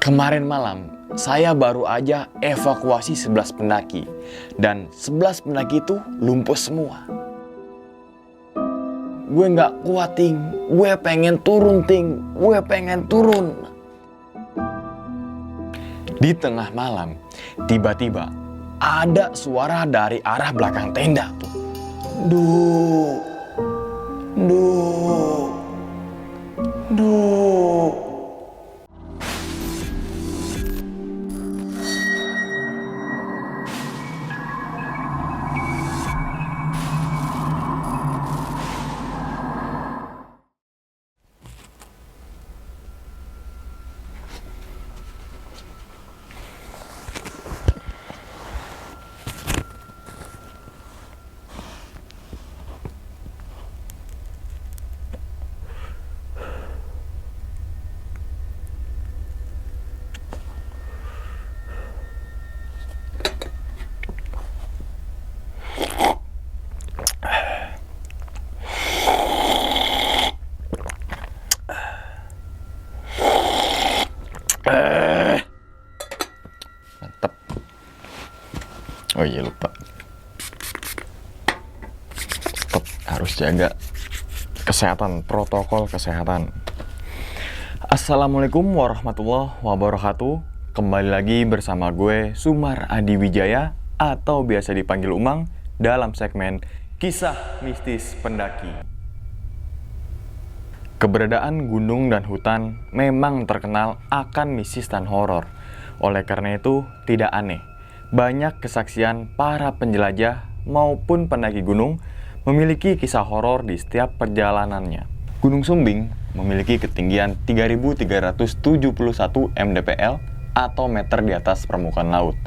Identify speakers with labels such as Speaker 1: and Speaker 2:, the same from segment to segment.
Speaker 1: Kemarin malam, saya baru aja evakuasi 11 pendaki. Dan 11 pendaki itu lumpuh semua. Gue gak kuat, Ting. Gue pengen turun, Ting. Gue pengen turun. Di tengah malam, tiba-tiba ada suara dari arah belakang tenda tuh. Duh. Duh. Duh. Mantap. Oh iya, lupa. Tetap harus jaga kesehatan, protokol kesehatan. Assalamualaikum warahmatullahi wabarakatuh. Kembali lagi bersama gue, Sumar Adi Wijaya, atau biasa dipanggil Umang, dalam segmen Kisah Mistis Pendaki. Keberadaan gunung dan hutan memang terkenal akan mistis dan horor. Oleh karena itu, tidak aneh, banyak kesaksian para penjelajah maupun pendaki gunung memiliki kisah horor di setiap perjalanannya. Gunung Sumbing memiliki ketinggian 3.371 mdpl atau meter di atas permukaan laut,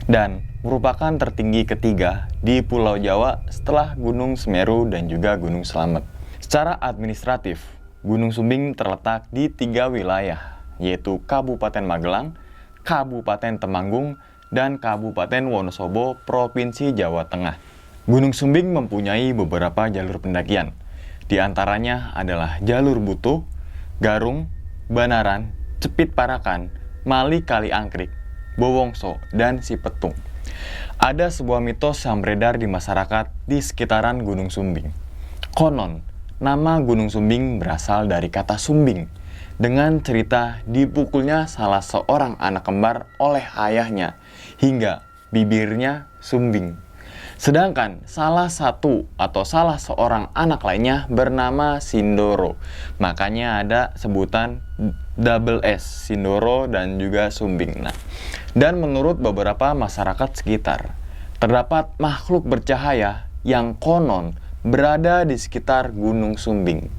Speaker 1: dan merupakan tertinggi ketiga di Pulau Jawa setelah Gunung Semeru dan juga Gunung Slamet. Secara administratif, Gunung Sumbing terletak di 3 wilayah, yaitu Kabupaten Magelang, Kabupaten Temanggung, dan Kabupaten Wonosobo, Provinsi Jawa Tengah. Gunung Sumbing mempunyai beberapa jalur pendakian. Di antaranya adalah Jalur Butuh, Garung, Banaran, Cepit Parakan, Mali Kali Angkrik, Bowongso, dan Sipetung. Ada sebuah mitos yang beredar di masyarakat di sekitaran Gunung Sumbing. Konon, nama Gunung Sumbing berasal dari kata sumbing, dengan cerita dipukulnya salah seorang anak kembar oleh ayahnya hingga bibirnya sumbing. Sedangkan salah satu atau salah seorang anak lainnya bernama Sindoro. Makanya ada sebutan double S, Sindoro dan juga Sumbing. Nah, dan menurut beberapa masyarakat sekitar, terdapat makhluk bercahaya yang konon berada di sekitar Gunung Sumbing.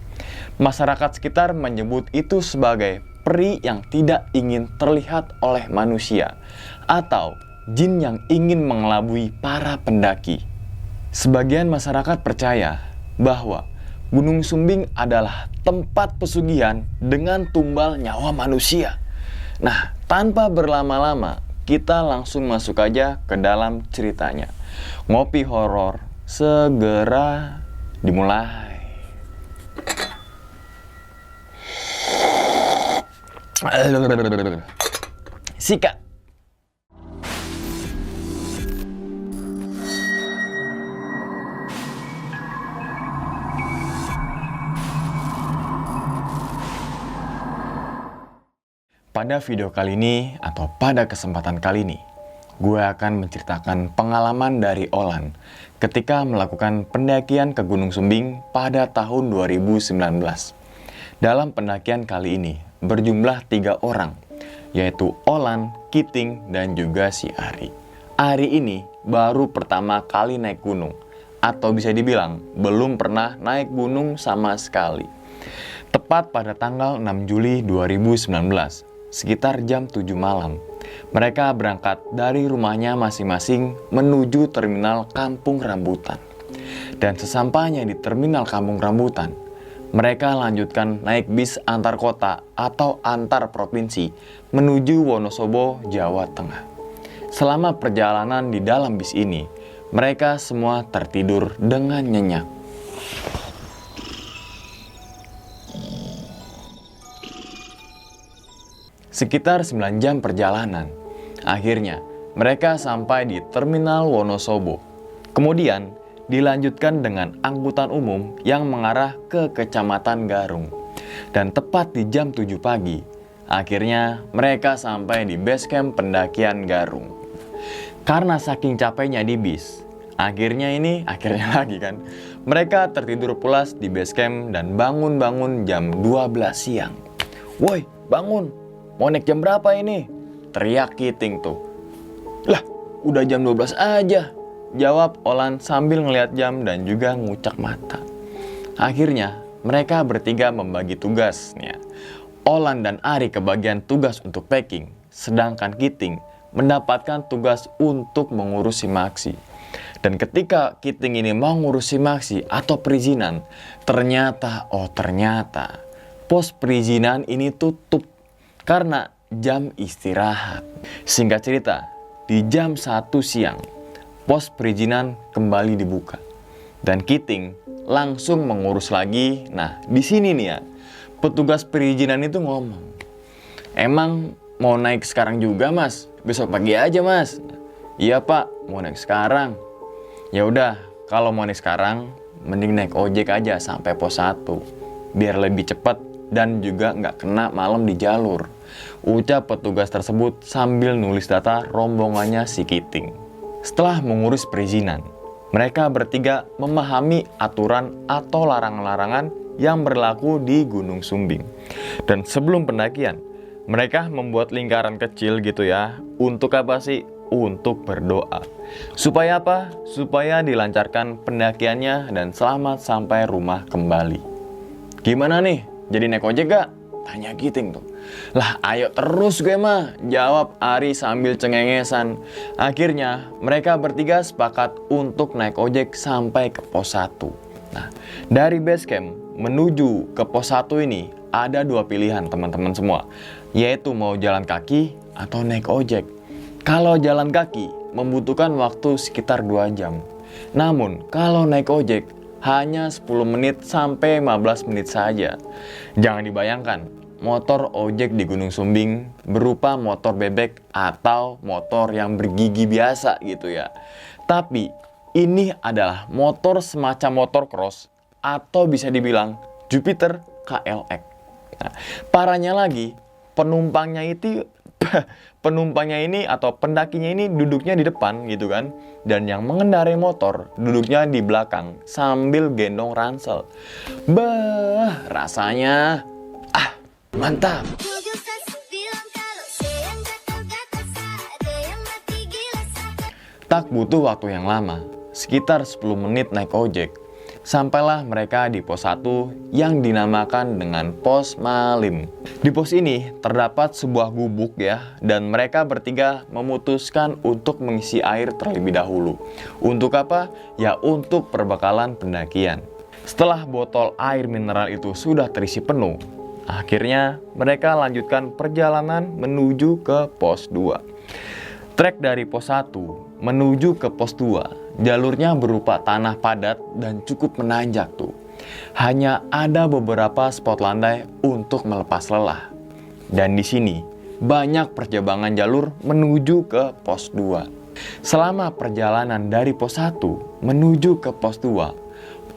Speaker 1: Masyarakat sekitar menyebut itu sebagai peri yang tidak ingin terlihat oleh manusia atau jin yang ingin mengelabui para pendaki. Sebagian masyarakat percaya bahwa Gunung Sumbing adalah tempat pesugihan dengan tumbal nyawa manusia. Nah, tanpa berlama-lama, kita langsung masuk aja ke dalam ceritanya. Ngopi horor segera dimulai. Sikat. Pada video kali ini atau pada kesempatan kali ini, gue akan menceritakan pengalaman dari Olan ketika melakukan pendakian ke Gunung Sumbing pada tahun 2019. Dalam pendakian kali ini berjumlah 3 orang, yaitu Olan, Kiting, dan juga si Ari. Ari ini baru pertama kali naik gunung, atau bisa dibilang belum pernah naik gunung sama sekali. Tepat pada tanggal 6 Juli 2019, sekitar jam 7 malam, mereka berangkat dari rumahnya masing-masing menuju terminal Kampung Rambutan. Dan sesampainya di terminal Kampung Rambutan, mereka lanjutkan naik bis antar kota atau antar provinsi menuju Wonosobo, Jawa Tengah. Selama perjalanan di dalam bis ini, mereka semua tertidur dengan nyenyak. sekitar 9 jam perjalanan. Akhirnya, mereka sampai di Terminal Wonosobo. Kemudian, dilanjutkan dengan angkutan umum yang mengarah ke Kecamatan Garung. Dan tepat di jam 7 pagi, akhirnya mereka sampai di base camp pendakian Garung. Karena saking capeknya di bis, akhirnya lagi kan, mereka tertidur pulas di base camp dan bangun-bangun jam 12 siang. "Woi, bangun, mau naik jam berapa ini?" teriak Kiting tuh. "Lah, udah jam 12 aja," jawab Olan sambil ngeliat jam dan juga ngucak mata. Akhirnya, mereka bertiga membagi tugasnya. Olan dan Ari kebagian tugas untuk packing, sedangkan Kiting mendapatkan tugas untuk mengurus simaksi. Dan ketika Kiting ini mau ngurus simaksi atau perizinan, ternyata pos perizinan ini tutup karena jam istirahat. Singkat cerita, di jam 1 siang, pos perizinan kembali dibuka. Dan Kiting langsung mengurus lagi. Nah, di sini nih ya, petugas perizinan itu ngomong, "Emang mau naik sekarang juga, Mas? Besok pagi aja, Mas." "Iya, Pak, mau naik sekarang." "Ya udah, kalau mau naik sekarang, mending naik ojek aja sampai pos 1, biar lebih cepat dan juga nggak kena malam di jalur," ucap petugas tersebut sambil nulis data rombongannya si Kiting. Setelah mengurus perizinan, mereka bertiga memahami aturan atau larangan-larangan yang berlaku di Gunung Sumbing. Dan sebelum pendakian, mereka membuat lingkaran kecil gitu ya. Untuk apa sih? Untuk berdoa. Supaya apa? Supaya dilancarkan pendakiannya dan selamat sampai rumah kembali. "Gimana nih? Jadi naik ojek gak?" tanya Kiting tuh. "Lah, ayo terus gue mah," jawab Ari sambil cengengesan. Akhirnya, mereka bertiga sepakat untuk naik ojek sampai ke pos 1. Nah, dari base camp menuju ke pos 1 ini ada 2 pilihan teman-teman semua, yaitu mau jalan kaki atau naik ojek. Kalau jalan kaki membutuhkan waktu sekitar 2 jam. Namun kalau naik ojek hanya 10 menit sampai 15 menit saja. Jangan dibayangkan, motor ojek di Gunung Sumbing berupa motor bebek atau motor yang bergigi biasa gitu ya. Tapi ini adalah motor semacam motor cross atau bisa dibilang Jupiter KLX. Nah, parahnya lagi, penumpangnya ini atau pendakinya ini duduknya di depan gitu kan, dan yang mengendarai motor duduknya di belakang sambil gendong ransel. Bah, rasanya mantap. Tak butuh waktu yang lama, sekitar 10 menit naik ojek, sampailah mereka di pos 1 yang dinamakan dengan Pos Malim. Di pos ini terdapat sebuah gubuk ya, dan mereka bertiga memutuskan untuk mengisi air terlebih dahulu. Untuk apa? Ya untuk perbekalan pendakian. Setelah botol air mineral itu sudah terisi penuh, akhirnya mereka lanjutkan perjalanan menuju ke pos 2. Trek dari pos 1 menuju ke pos 2, jalurnya berupa tanah padat dan cukup menanjak tuh. Hanya ada beberapa spot landai untuk melepas lelah. Dan di sini banyak percabangan jalur menuju ke pos 2. Selama perjalanan dari pos 1 menuju ke pos 2,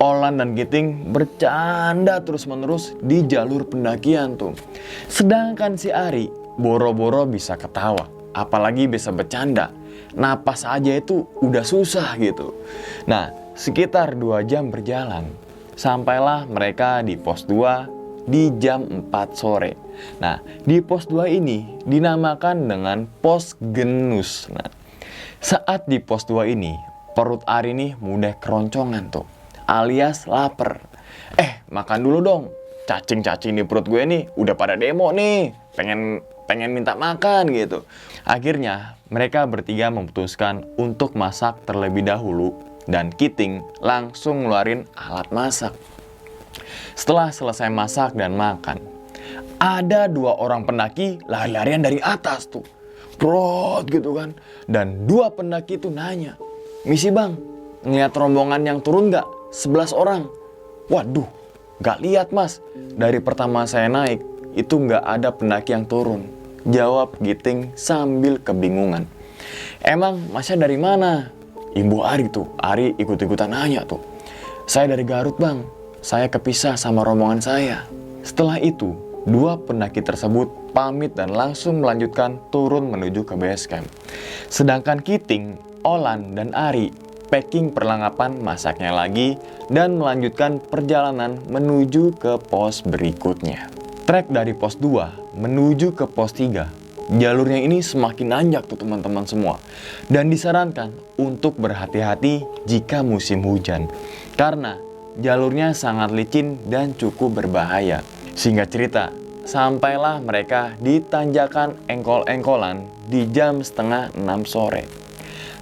Speaker 1: Olan dan Kiting bercanda terus-menerus di jalur pendakian tuh. Sedangkan si Ari boro-boro bisa ketawa, apalagi bisa bercanda. Napas aja itu udah susah gitu. Nah, sekitar 2 jam berjalan, sampailah mereka di pos 2 di jam 4 sore. Nah, di pos 2 ini dinamakan dengan pos Genus. Nah, saat di pos 2 ini, perut Ari nih mudah keroncongan tuh, alias lapar. Makan dulu dong. Cacing-cacing di perut gue nih udah pada demo nih. Pengen minta makan gitu. Akhirnya mereka bertiga memutuskan untuk masak terlebih dahulu, dan Kiting langsung ngeluarin alat masak. Setelah selesai masak dan makan, ada 2 orang pendaki lari-larian dari atas tuh. Brot gitu kan. Dan 2 pendaki itu nanya, "Misi bang, ngeliat rombongan yang turun gak? 11 orang. Waduh, gak lihat mas. Dari pertama saya naik, itu gak ada pendaki yang turun. Jawab Giting sambil kebingungan. Emang Masnya dari mana? Ibu Ari tuh, Ari ikut-ikutan nanya tuh. Saya dari Garut bang, saya kepisah sama rombongan saya. Setelah itu, dua pendaki tersebut pamit dan langsung melanjutkan turun menuju ke base camp. Sedangkan Giting, Olan, dan Ari packing perlengkapan masaknya lagi dan melanjutkan perjalanan menuju ke pos berikutnya. Trek dari pos 2 menuju ke pos 3. Jalurnya ini semakin nanjak tuh teman-teman semua. Dan disarankan untuk berhati-hati jika musim hujan. Karena jalurnya sangat licin dan cukup berbahaya. Singkat cerita, sampailah mereka di tanjakan Engkol-Engkolan di jam setengah 6 sore.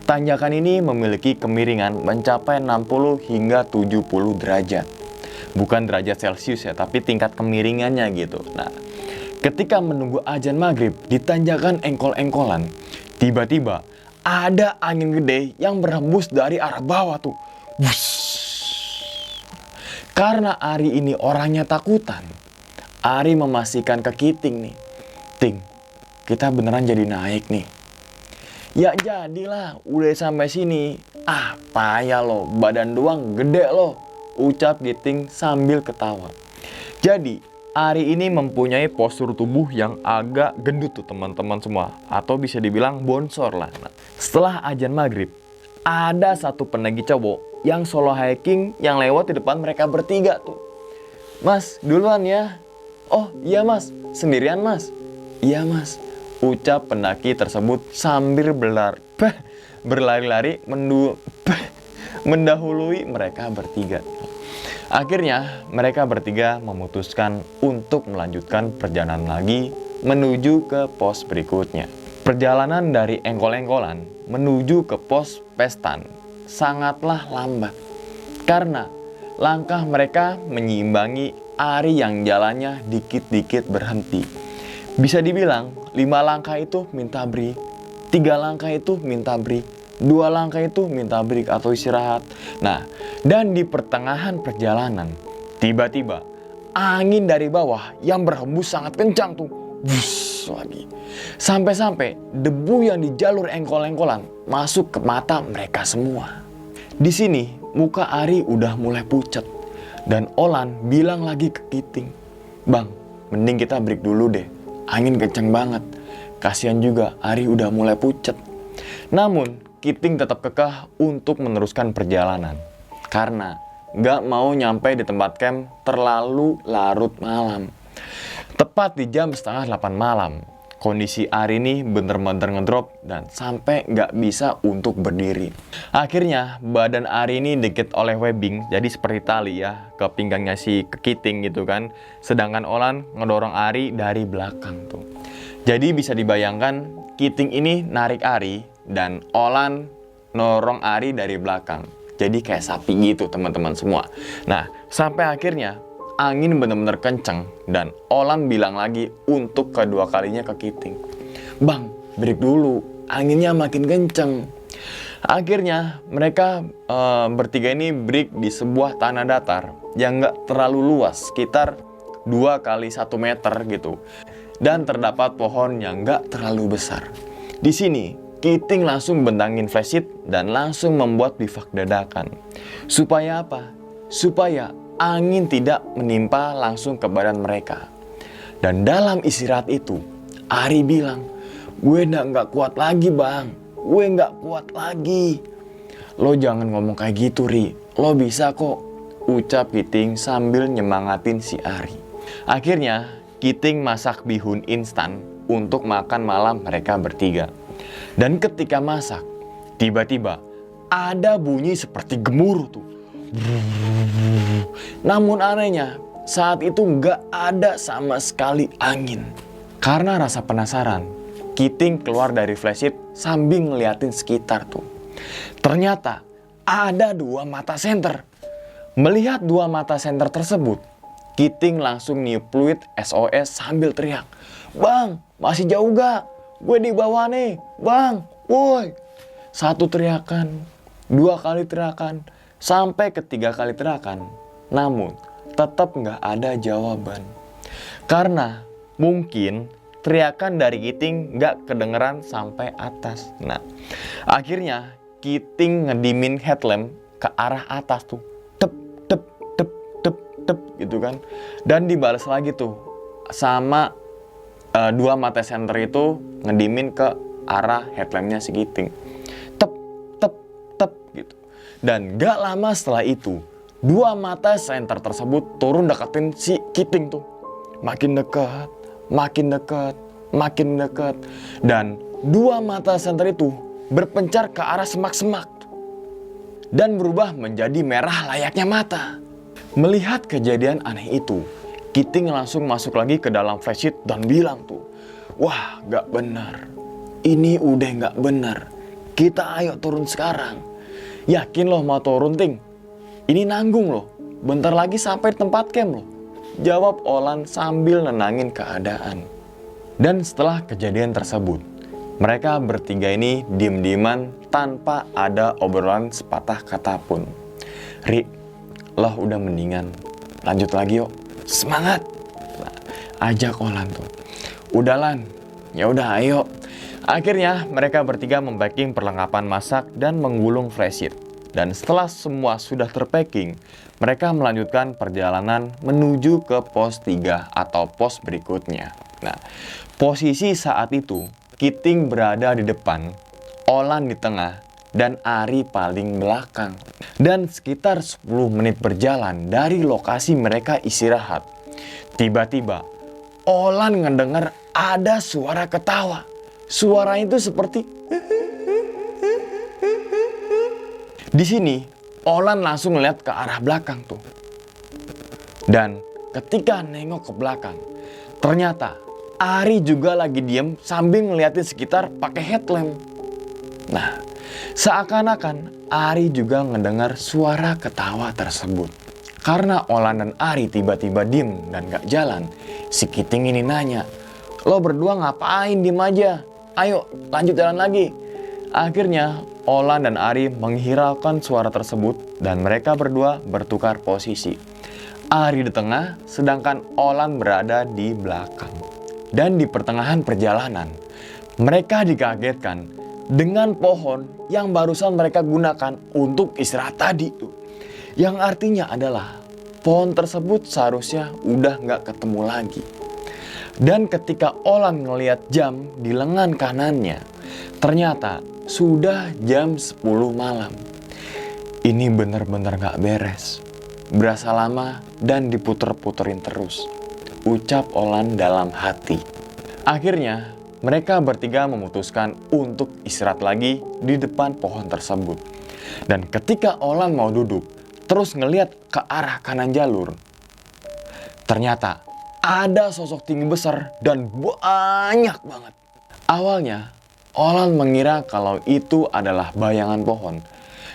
Speaker 1: Tanjakan ini memiliki kemiringan mencapai 60 hingga 70 derajat. Bukan derajat Celcius ya, tapi tingkat kemiringannya gitu. Nah, ketika menunggu azan maghrib di tanjakan Engkol-Engkolan, tiba-tiba ada angin gede yang berhembus dari arah bawah tuh. Wush. Karena Ari ini orangnya takutan, Ari memastikan ke Giting nih, Ting, kita beneran jadi naik nih. Ya jadilah, udah sampai sini. Ah, payah lo, badan doang gede lo, ucap Giting sambil ketawa. Jadi, Ari ini mempunyai postur tubuh yang agak gendut tuh teman-teman semua. Atau bisa dibilang bonsor lah. Nah, setelah azan maghrib, ada satu pendaki cowok yang solo hiking yang lewat di depan mereka bertiga tuh. Mas, duluan ya. Oh iya mas, sendirian mas? Iya mas, ucap pendaki tersebut sambil berlari-lari mendahului mereka bertiga. Akhirnya mereka bertiga memutuskan untuk melanjutkan perjalanan lagi menuju ke pos berikutnya. Perjalanan dari Engkol-Engkolan menuju ke pos Pestan sangatlah lambat karena langkah mereka menyeimbangi Ari yang jalannya dikit-dikit berhenti. Bisa dibilang 5 langkah itu minta break, 3 langkah itu minta break, 2 langkah itu minta break atau istirahat. Nah, dan di pertengahan perjalanan, tiba-tiba angin dari bawah yang berhembus sangat kencang tuh. Wush lagi. Sampai-sampai debu yang di jalur Engkol-Engkolan masuk ke mata mereka semua. Di sini muka Ari udah mulai pucat. Dan Olan bilang lagi ke Giting, Bang, mending kita break dulu deh. Angin kencang banget. Kasihan juga Ari udah mulai pucat. Namun Giting tetap kekeh untuk meneruskan perjalanan karena gak mau nyampe di tempat camp terlalu larut malam. Tepat di jam setengah 8 malam, kondisi Ari ini bener-bener ngedrop dan sampai gak bisa untuk berdiri. Akhirnya badan Ari ini diikat oleh webbing, jadi seperti tali ya, ke pinggangnya si Giting gitu kan. Sedangkan Olan ngedorong Ari dari belakang tuh. Jadi bisa dibayangkan Giting ini narik Ari dan Olan norong Ari dari belakang. Jadi kayak sapi gitu teman-teman semua. Nah, sampai akhirnya angin benar-benar kenceng dan Olan bilang lagi untuk kedua kalinya ke Giting, Bang, break dulu, anginnya makin kenceng. Akhirnya mereka bertiga ini break di sebuah tanah datar yang gak terlalu luas, sekitar 2 kali 1 meter gitu. Dan terdapat pohon yang gak terlalu besar. Di sini Giting langsung bentangin flashlight dan langsung membuat bivak dadakan. Supaya apa? Supaya angin tidak menimpa langsung ke badan mereka. Dan dalam istirahat itu, Ari bilang, gue nggak kuat lagi bang, gue nggak kuat lagi. Lo jangan ngomong kayak gitu Ri, lo bisa kok, ucap Giting sambil nyemangatin si Ari. Akhirnya Giting masak bihun instan untuk makan malam mereka bertiga. Dan ketika masak, tiba-tiba ada bunyi seperti gemuruh tuh. Namun anehnya, saat itu nggak ada sama sekali angin. Karena rasa penasaran, Giting keluar dari flashlight sambil ngeliatin sekitar tuh. Ternyata ada 2 mata senter. Melihat 2 mata senter tersebut, Giting langsung niup fluid SOS sambil teriak, Bang, masih jauh gak? Gue di bawah nih, bang, woi. 1 teriakan, 2 kali teriakan, sampai ke 3 kali teriakan. Namun, tetap nggak ada jawaban. Karena mungkin teriakan dari Kiting nggak kedengeran sampai atas. Nah, akhirnya Kiting ngedimin headlamp ke arah atas tuh. Tep, tep, tep, tep, tep gitu kan. Dan dibalas lagi tuh sama dua mata senter itu ngedimin ke arah headlampnya si Kiting. Tep, tep, tep gitu. Dan gak lama setelah itu, dua mata senter tersebut turun deketin si Kiting tuh. Makin dekat, makin dekat, makin dekat. Dan dua mata senter itu berpencar ke arah semak-semak dan berubah menjadi merah layaknya mata. Melihat kejadian aneh itu, Kiting langsung masuk lagi ke dalam flashlight dan bilang tuh, wah gak benar, ini udah gak benar, kita ayo turun sekarang. Yakin loh mau turun, Ting? Ini nanggung loh, bentar lagi sampai tempat camp loh, jawab Olan sambil nenangin keadaan. Dan setelah kejadian tersebut, mereka bertiga ini diem-dieman tanpa ada obrolan sepatah kata pun. Ri, lo udah mendingan, lanjut lagi yuk, semangat. Nah, ajak Olan tuh. Udah Lan, ya udah ayo. Akhirnya mereka bertiga membacking perlengkapan masak dan menggulung flashlight. Dan setelah semua sudah terpacking, mereka melanjutkan perjalanan menuju ke pos 3 atau pos berikutnya. Nah, posisi saat itu Kiting berada di depan, Olan di tengah, dan Ari paling belakang. Dan sekitar 10 menit berjalan dari lokasi mereka istirahat, tiba-tiba Olan ngedengar ada suara ketawa. Suara itu seperti di sini Olan langsung ngeliat ke arah belakang tuh. Dan ketika nengok ke belakang, ternyata Ari juga lagi diem sambil ngeliatin sekitar pakai headlamp. Nah, seakan-akan Ari juga ngedengar suara ketawa tersebut. Karena Olan dan Ari tiba-tiba diem dan gak jalan, si Kiting ini nanya, lo berdua ngapain diem aja? Ayo lanjut jalan lagi. Akhirnya Olan dan Ari menghiraukan suara tersebut dan mereka berdua bertukar posisi. Ari di tengah, sedangkan Olan berada di belakang. Dan di pertengahan perjalanan, mereka dikagetkan dengan pohon yang barusan mereka gunakan untuk istirahat tadi tuh. Yang artinya adalah pohon tersebut seharusnya udah gak ketemu lagi. Dan ketika Olan ngelihat jam di lengan kanannya, ternyata sudah jam 10 malam. Ini bener-bener gak beres. Berasa lama dan diputer-puterin terus, ucap Olan dalam hati. Akhirnya mereka bertiga memutuskan untuk istirahat lagi di depan pohon tersebut. Dan ketika Olan mau duduk, terus ngeliat ke arah kanan jalur, ternyata ada sosok tinggi besar dan banyak banget. Awalnya Olan mengira kalau itu adalah bayangan pohon.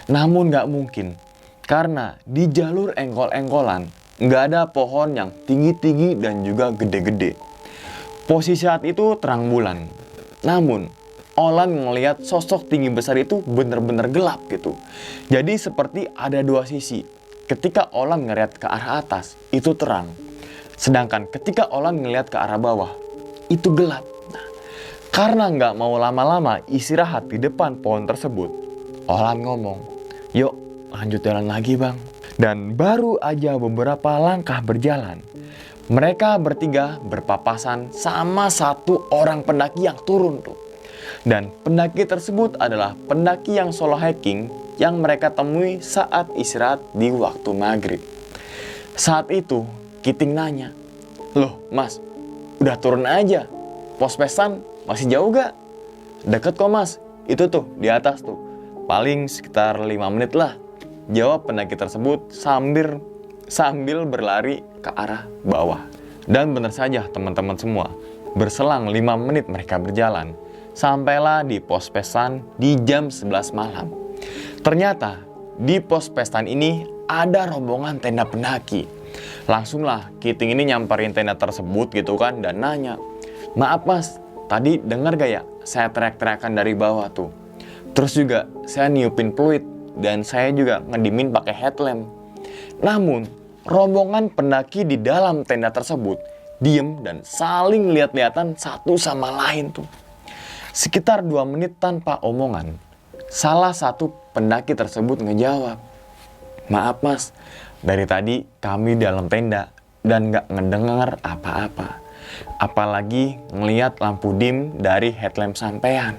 Speaker 1: Namun gak mungkin, karena di jalur engkol-engkolan nggak ada pohon yang tinggi-tinggi dan juga gede-gede. Posisi saat itu terang bulan. Namun, Olan ngelihat sosok tinggi besar itu bener-bener gelap gitu. Jadi seperti ada dua sisi. Ketika Olan ngelihat ke arah atas, itu terang. Sedangkan ketika Olan ngelihat ke arah bawah, itu gelap. Nah, karena nggak mau lama-lama istirahat di depan pohon tersebut, Olan ngomong, yuk lanjut jalan lagi bang. Dan baru aja beberapa langkah berjalan, mereka bertiga berpapasan sama satu orang pendaki yang turun tuh. Dan pendaki tersebut adalah pendaki yang solo hiking yang mereka temui saat istirahat di waktu maghrib. Saat itu Kiting nanya, loh mas, udah turun aja, pos pesan masih jauh gak? Deket kok mas, itu tuh di atas tuh, paling sekitar 5 menit lah, jawab pendaki tersebut sambil berlari ke arah bawah. Dan benar saja teman-teman semua, berselang 5 menit mereka berjalan, sampailah di pos pesan di jam 11 malam. Ternyata di pos pesan ini ada rombongan tenda pendaki. Langsunglah Kiting ini nyamperin tenda tersebut gitu kan dan nanya, maaf mas, tadi dengar gak ya saya teriak-teriakan dari bawah tuh. Terus juga saya niupin peluit dan saya juga ngedimin pakai headlamp. Namun rombongan pendaki di dalam tenda tersebut diem dan saling lihat-lihatan satu sama lain tuh. Sekitar 2 menit tanpa omongan, salah satu pendaki tersebut ngejawab, "Maaf mas, dari tadi kami dalam tenda dan gak ngedengar apa-apa. Apalagi ngeliat lampu dim dari headlamp sampean."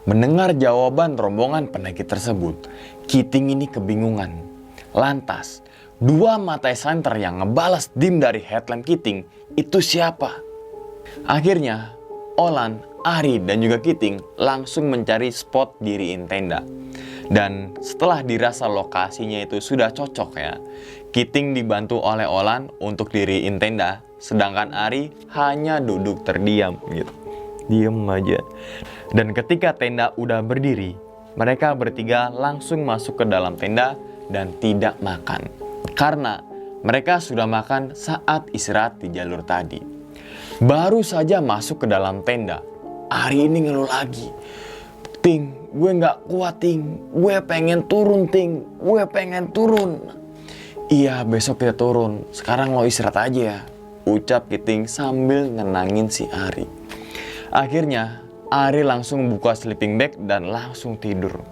Speaker 1: Mendengar jawaban rombongan pendaki tersebut, Kiting ini kebingungan. Lantas, 2 mata center yang ngebalas dim dari headlamp Kiting itu siapa? Akhirnya, Olan, Ari, dan juga Kiting langsung mencari spot diriin tenda. Dan setelah dirasa lokasinya itu sudah cocok ya, Kiting dibantu oleh Olan untuk diriin tenda, sedangkan Ari hanya duduk terdiam gitu. Diem aja. Dan ketika tenda udah berdiri, mereka bertiga langsung masuk ke dalam tenda dan tidak makan. Karena mereka sudah makan saat istirahat di jalur tadi. Baru saja masuk ke dalam tenda, Ari ini ngeluh lagi. "Ting, gue gak kuat Ting, gue pengen turun Ting, gue pengen turun." "Iya, besok kita turun, sekarang lo istirahat aja ya," ucap Kiting sambil nenangin si Ari. Akhirnya Ari langsung buka sleeping bag dan langsung tidur.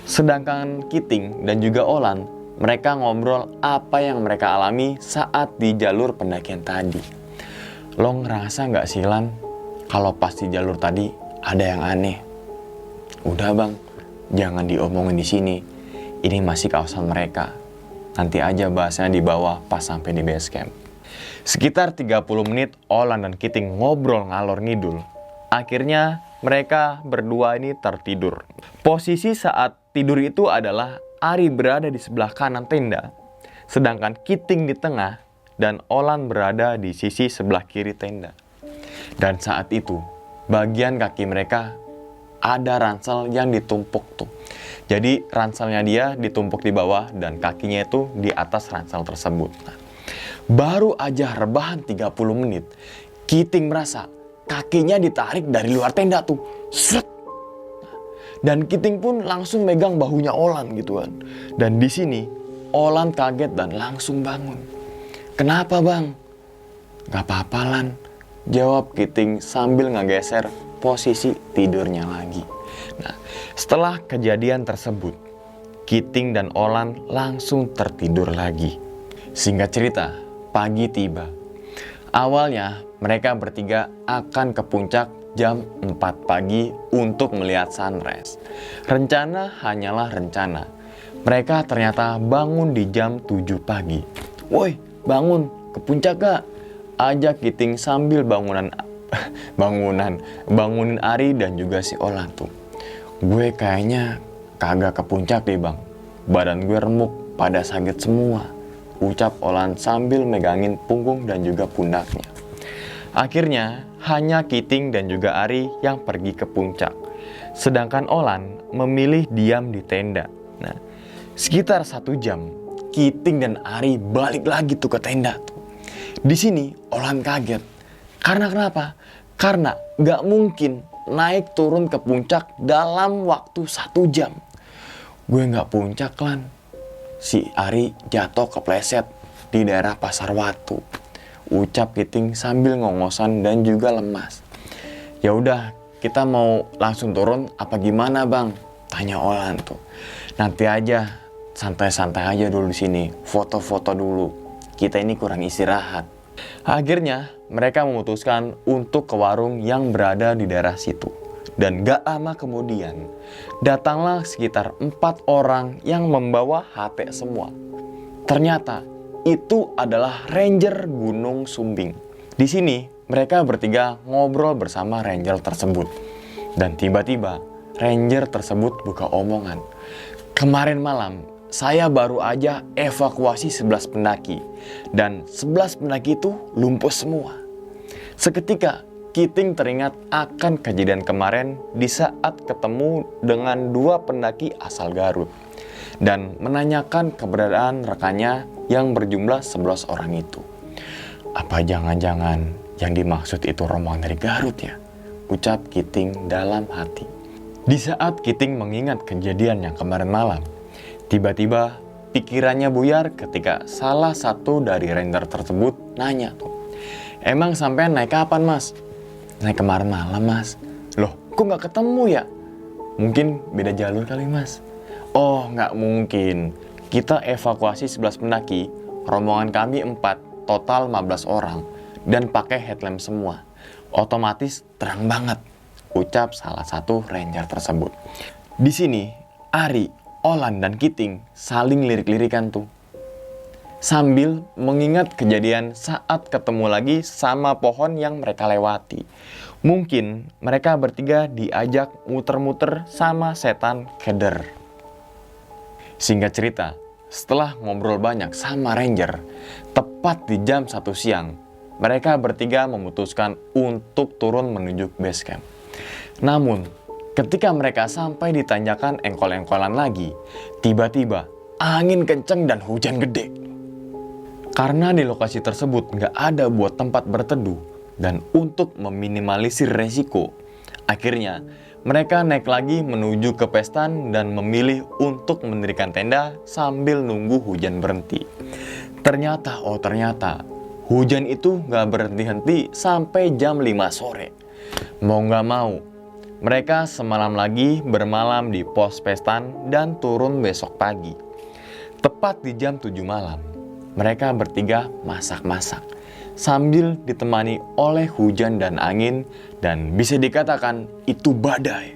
Speaker 1: Sedangkan Kiting dan juga Olan, mereka ngobrol apa yang mereka alami saat di jalur pendakian tadi. "Lo ngerasa gak sih Lan, kalau pas di jalur tadi ada yang aneh?" "Udah bang, jangan diomongin di sini. Ini masih kawasan mereka. Nanti aja bahasnya di bawah pas sampai di base camp." Sekitar 30 menit Olan dan Kiting ngobrol ngalor ngidul. Akhirnya mereka berdua ini tertidur. Posisi saat tidur itu adalah Ari berada di sebelah kanan tenda, sedangkan Kiting di tengah dan Olan berada di sisi sebelah kiri tenda. Dan saat itu, bagian kaki mereka ada ransel yang ditumpuk tuh. Jadi ranselnya dia ditumpuk di bawah dan kakinya itu di atas ransel tersebut. Nah, baru aja rebahan 30 menit, Kiting merasa kakinya ditarik dari luar tenda tuh. Sret. Dan Kiting pun langsung megang bahunya Olan gitu kan. Dan di sini Olan kaget dan langsung bangun. "Kenapa bang?" "Gak apa-apa Lan," jawab Kiting sambil ngegeser posisi tidurnya lagi. Nah, setelah kejadian tersebut, Kiting dan Olan langsung tertidur lagi. Singkat cerita, pagi tiba. Awalnya mereka bertiga akan ke puncak jam 4 pagi untuk melihat sunrise. Rencana hanyalah rencana. Mereka ternyata bangun di jam 7 pagi. "Woi, bangun, ke puncak gak?" ajak Kiting sambil bangunin Ari dan juga si Olan tuh. "Gue kayaknya kagak ke puncak deh bang. Badan gue remuk, pada sakit semua," ucap Olan sambil megangin punggung dan juga pundaknya. Akhirnya hanya Kiting dan juga Ari yang pergi ke puncak, sedangkan Olan memilih diam di tenda. Nah, sekitar 1 jam, Kiting dan Ari balik lagi tuh ke tenda. Di sini Olan kaget. Karena kenapa? Karena gak mungkin naik turun ke puncak dalam waktu 1 jam. "Gue gak puncak Lan." Si Ari jatuh kepleset di daerah Pasar Watu, ucap Kiting sambil ngongosan dan juga lemas. "Ya udah, kita mau langsung turun apa gimana bang?" tanya Olan tuh. "Nanti aja, santai-santai aja dulu di sini, foto-foto dulu. Kita ini kurang istirahat." Akhirnya mereka memutuskan untuk ke warung yang berada di daerah situ. Dan gak lama kemudian, datanglah sekitar 4 orang yang membawa HP semua. Ternyata itu adalah Ranger Gunung Sumbing. Di sini mereka bertiga ngobrol bersama Ranger tersebut. Dan tiba-tiba Ranger tersebut buka omongan. "Kemarin malam saya baru aja evakuasi 11 pendaki. Dan 11 pendaki itu lumpuh semua." Seketika Kiting teringat akan kejadian kemarin di saat ketemu dengan 2 pendaki asal Garut dan menanyakan keberadaan rekannya yang berjumlah 11 orang itu. "Apa jangan-jangan yang dimaksud itu rombongan dari Garut ya?" ucap Kiting dalam hati. Di saat Kiting mengingat kejadian yang kemarin malam, tiba-tiba pikirannya buyar ketika salah satu dari Ranger tersebut nanya tuh, Emang sampean naik kapan, Mas? Naik kemarin malam, Mas. Loh, kok nggak ketemu ya? Mungkin beda jalur kali, Mas. Oh, nggak mungkin. Kita evakuasi 11 pendaki, rombongan kami 4, total 15 orang, dan pakai headlamp semua. Otomatis terang banget, ucap salah satu ranger tersebut. Di sini, Ari, Olan, dan Kiting saling lirik-lirikan tuh. Sambil mengingat kejadian saat ketemu lagi sama pohon yang mereka lewati. Mungkin mereka bertiga diajak muter-muter sama setan keder. Singkat cerita, setelah ngobrol banyak sama ranger, tepat di jam 1 siang, mereka bertiga memutuskan untuk turun menuju base camp. Namun, ketika mereka sampai di tanjakan engkol-engkolan lagi, tiba-tiba angin kenceng dan hujan gede. Karena di lokasi tersebut nggak ada buat tempat berteduh, dan untuk meminimalisir resiko, akhirnya mereka naik lagi menuju ke pestan dan memilih untuk mendirikan tenda sambil nunggu hujan berhenti. Ternyata, hujan itu nggak berhenti-henti sampai jam 5 sore. Mau nggak mau, mereka semalam lagi bermalam di pos pestan dan turun besok pagi. Tepat di jam 7 malam, mereka bertiga masak-masak sambil ditemani oleh hujan dan angin, dan bisa dikatakan itu badai.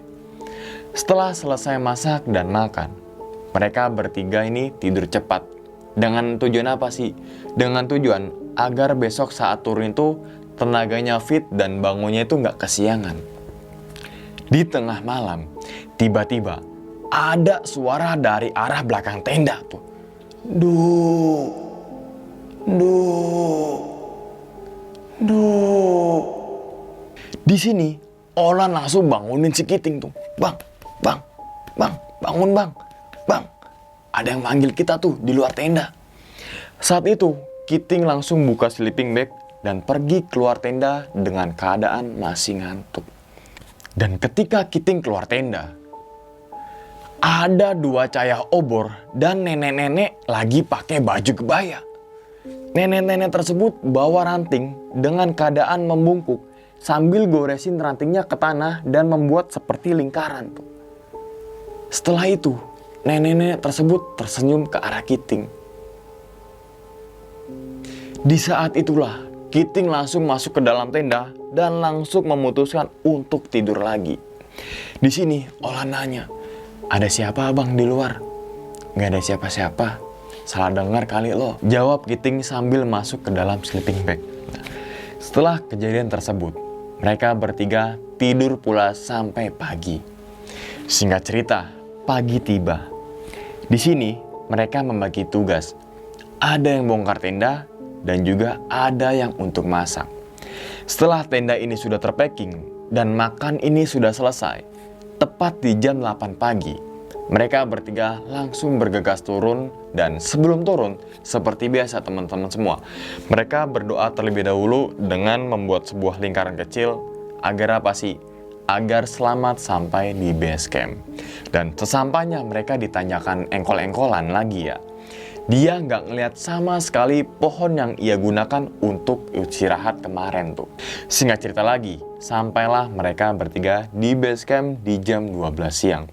Speaker 1: Setelah selesai masak dan makan, mereka bertiga ini tidur cepat. Dengan tujuan apa sih? Dengan tujuan agar besok saat turun itu tenaganya fit dan bangunnya itu nggak kesiangan. Di tengah malam, tiba-tiba ada suara dari arah belakang tenda tuh. Duh. Di sini, Olan langsung bangunin si Kiting tuh. Bang, bangun bang. Ada yang manggil kita tuh di luar tenda. Saat itu, Kiting langsung buka sleeping bag dan pergi keluar tenda dengan keadaan masih ngantuk. Dan ketika Kiting keluar tenda, ada 2 cahaya obor dan nenek-nenek lagi pakai baju kebaya. Nenek-nenek tersebut bawa ranting dengan keadaan membungkuk sambil goresin rantingnya ke tanah dan membuat seperti lingkaran tuh. Setelah itu, nenek-nenek tersebut tersenyum ke arah Kiting. Di saat itulah, Kiting langsung masuk ke dalam tenda dan langsung memutuskan untuk tidur lagi. Di sini, Olan nanya, "Ada siapa abang di luar?" "Gak ada siapa-siapa. Salah dengar kali lo," jawab Kiting sambil masuk ke dalam sleeping bag. Setelah kejadian tersebut, mereka bertiga tidur pula sampai pagi. Singkat cerita, pagi tiba. Di sini, mereka membagi tugas. Ada yang bongkar tenda dan juga ada yang untuk masak. Setelah tenda ini sudah terpacking dan makan ini sudah selesai, tepat di jam 8 pagi, mereka bertiga langsung bergegas turun. Dan sebelum turun, seperti biasa teman-teman semua, mereka berdoa terlebih dahulu dengan membuat sebuah lingkaran kecil. Agar apa sih? Agar selamat sampai di base camp. Dan sesampainya mereka ditanyakan engkol-engkolan lagi ya, dia nggak ngelihat sama sekali pohon yang ia gunakan untuk istirahat kemarin tuh. Singkat cerita lagi, sampailah mereka bertiga di base camp di jam 12 siang.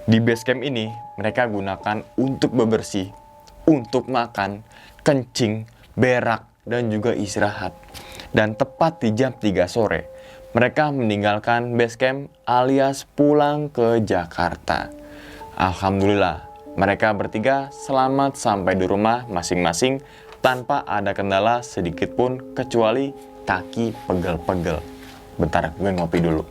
Speaker 1: Di base camp ini, mereka gunakan untuk bebersih, untuk makan, kencing, berak, dan juga istirahat. Dan tepat di jam 3 sore, mereka meninggalkan base camp alias pulang ke Jakarta. Alhamdulillah, mereka bertiga selamat sampai di rumah masing-masing tanpa ada kendala sedikit pun kecuali kaki pegel-pegel. Bentar, gue ngopi dulu.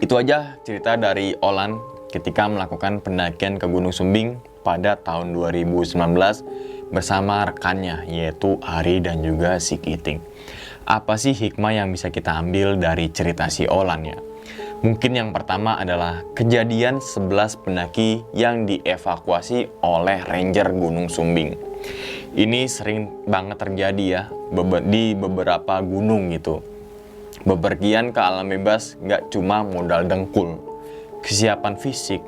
Speaker 1: Itu aja cerita dari Olan ketika melakukan pendakian ke Gunung Sumbing pada tahun 2019 bersama rekannya yaitu Ari dan juga si Kiting. Apa sih hikmah yang bisa kita ambil dari cerita si Olan ya? Mungkin yang pertama adalah kejadian 11 pendaki yang dievakuasi oleh Ranger Gunung Sumbing. Ini sering banget terjadi ya di beberapa gunung gitu. Bepergian ke alam bebas nggak cuma modal dengkul, kesiapan fisik,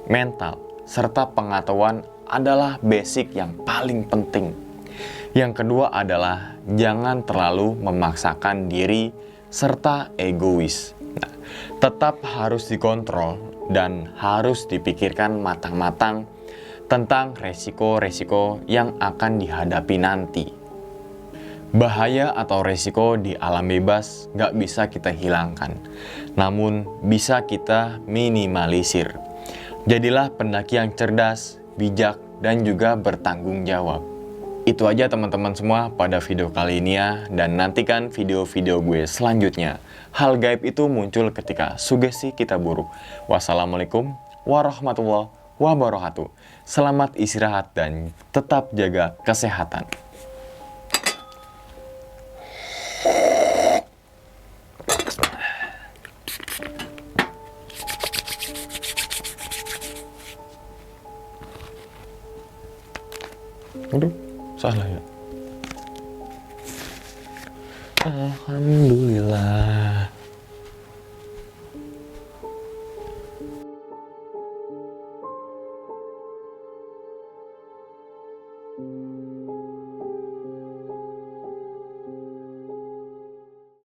Speaker 1: mental, serta pengetahuan adalah basic yang paling penting. Yang kedua adalah jangan terlalu memaksakan diri serta egois. Nah, tetap harus dikontrol dan harus dipikirkan matang-matang tentang resiko-resiko yang akan dihadapi nanti. Bahaya atau resiko di alam bebas gak bisa kita hilangkan, namun bisa kita minimalisir. Jadilah pendaki yang cerdas, bijak, dan juga bertanggung jawab. Itu aja teman-teman semua pada video kali ini ya, dan nantikan video-video gue selanjutnya. Hal gaib itu muncul ketika sugesti kita buruk. Wassalamualaikum warahmatullahi wabarakatuh. Selamat istirahat dan tetap jaga kesehatan. Aduh, salah ya. Alhamdulillah.